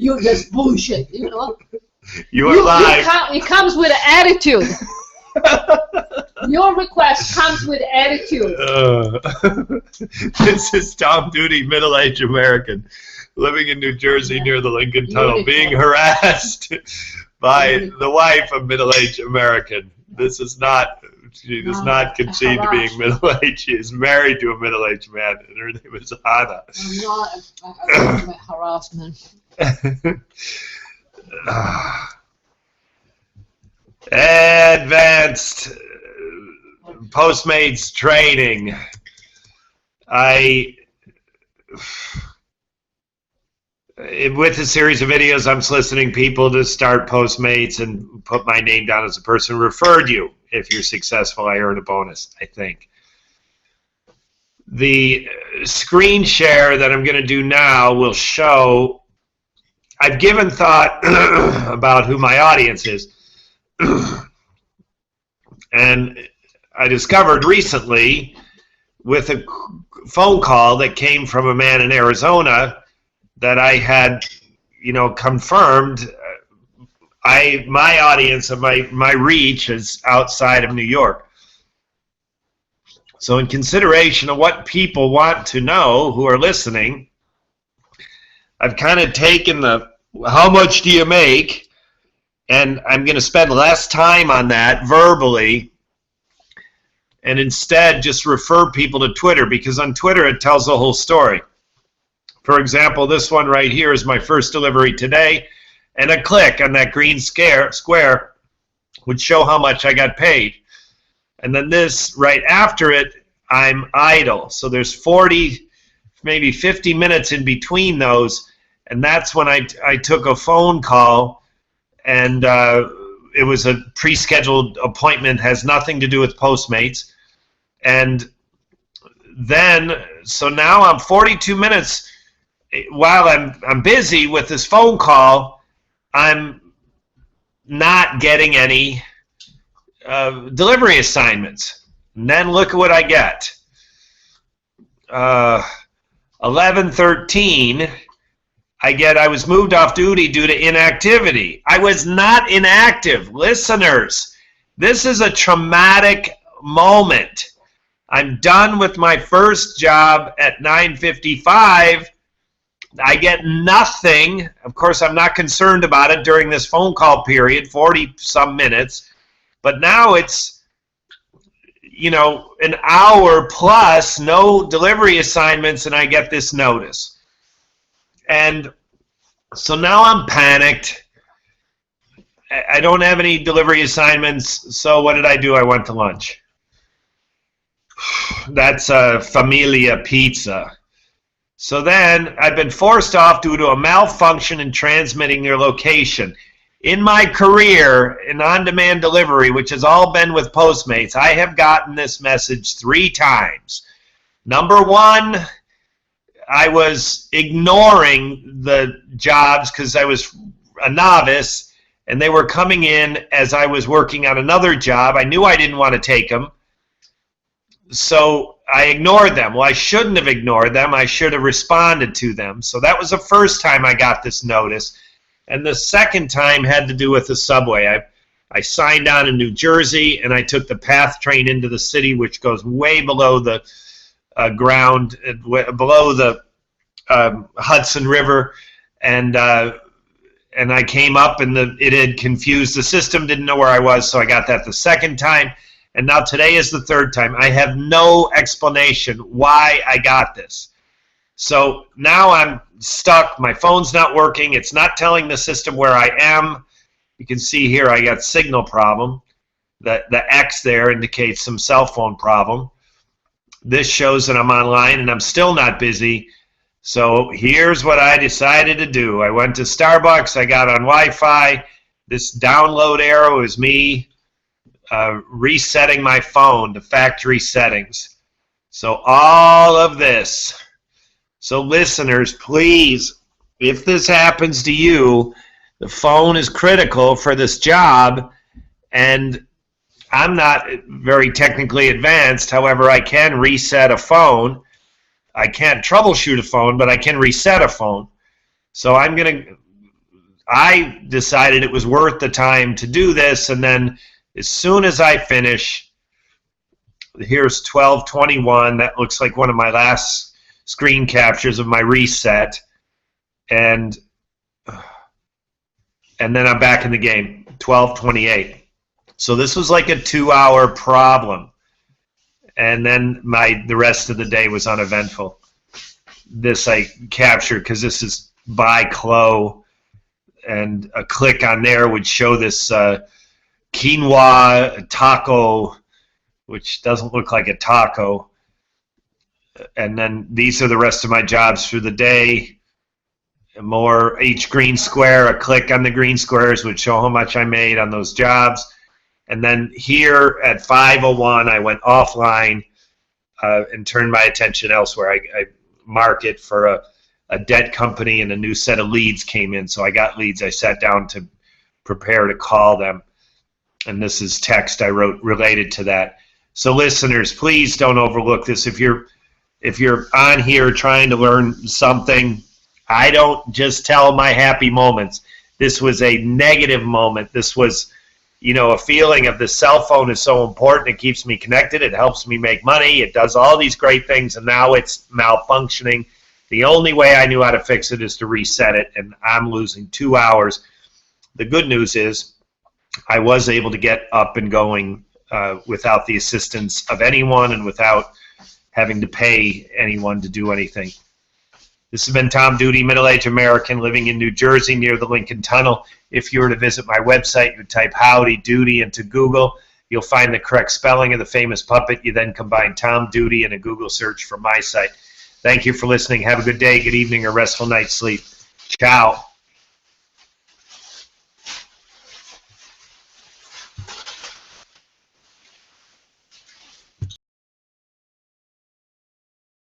That's bullshit, you know. You're live. It comes with an attitude. Your request comes with attitude. This is Tom Duty, middle-aged American, living in New Jersey near the Lincoln Tunnel, being harassed by the wife of middle-aged American. She does not concede to being middle-aged. She is married to a middle-aged man, and her name is Anna. I'm not harassment. Advanced Postmates training. With a series of videos, I'm soliciting people to start Postmates and put my name down as a person who referred you. If you're successful, I earn a bonus, I think. The screen share that I'm going to do now will show, I've given thought about who my audience is. And I discovered recently with a phone call that came from a man in Arizona that I had, confirmed my audience and my reach is outside of New York. So in consideration of what people want to know who are listening, I've kind of taken the how much do you make, and I'm going to spend less time on that verbally and instead just refer people to Twitter, because on Twitter it tells the whole story. For example, this one right here is my first delivery today, and a click on that green square would show how much I got paid. And then this, right after it, I'm idle. So there's 40, maybe 50 minutes in between those, and that's when I took a phone call, and it was a pre-scheduled appointment, has nothing to do with Postmates. And then, so now I'm 42 minutes, while I'm busy with this phone call, I'm not getting any delivery assignments. And then look at what I get. 11:13, I was moved off duty due to inactivity. I was not inactive. Listeners, this is a traumatic moment. I'm done with my first job at 9:55. I get nothing. Of course, I'm not concerned about it during this phone call period, 40-some minutes. But now it's, an hour plus, no delivery assignments, and I get this notice. And so now I'm panicked. I don't have any delivery assignments, so what did I do? I went to lunch. That's a Familia Pizza. So then I've been forced off due to a malfunction in transmitting their location. In my career in on-demand delivery, which has all been with Postmates, I have gotten this message 3 times. Number 1, I was ignoring the jobs because I was a novice, and they were coming in as I was working on another job. I knew I didn't want to take them, so I ignored them. Well, I shouldn't have ignored them. I should have responded to them. So that was the first time I got this notice. And the second time had to do with the subway. I signed on in New Jersey, and I took the PATH train into the city, which goes way below the ground, below the Hudson River. And I came up, and it had confused the system, didn't know where I was, so I got that the second time. And now today is the third time. I have no explanation why I got this. So now I'm stuck. My phone's not working. It's not telling the system where I am. You can see here I got signal problem. The X there indicates some cell phone problem. This shows that I'm online, and I'm still not busy. So here's what I decided to do. I went to Starbucks. I got on Wi-Fi. This download arrow is me resetting my phone to factory settings. So all of this. So listeners, please, if this happens to you, the phone is critical for this job, and I'm not very technically advanced. However, I can reset a phone. I can't troubleshoot a phone, but I can reset a phone. So I'm going to I decided it was worth the time to do this, and then as soon as I finish, here's 12:21. That looks like one of my last screen captures of my reset, and then I'm back in the game, 12:28. So this was like a 2-hour problem, and then the rest of the day was uneventful. This I captured because this is by Chloe, and a click on there would show this quinoa taco, which doesn't look like a taco. And then these are the rest of my jobs for the day. More each green square, a click on the green squares would show how much I made on those jobs. And then here at 5:01, I went offline and turned my attention elsewhere. I market for a debt company, and a new set of leads came in. So I got leads. I sat down to prepare to call them. And this is text I wrote related to that. So listeners, please don't overlook this. If you're on here trying to learn something, I don't just tell my happy moments. This was a negative moment. This was, a feeling of the cell phone is so important. It keeps me connected. It helps me make money. It does all these great things, and now it's malfunctioning. The only way I knew how to fix it is to reset it, and I'm losing 2 hours. The good news is I was able to get up and going without the assistance of anyone and without having to pay anyone to do anything. This has been Tom Duty, middle-aged American living in New Jersey near the Lincoln Tunnel. If you were to visit my website, you type Howdy Doody into Google. You'll find the correct spelling of the famous puppet. You then combine Tom Duty and a Google search for my site. Thank you for listening. Have a good day, good evening, or restful night's sleep. Ciao.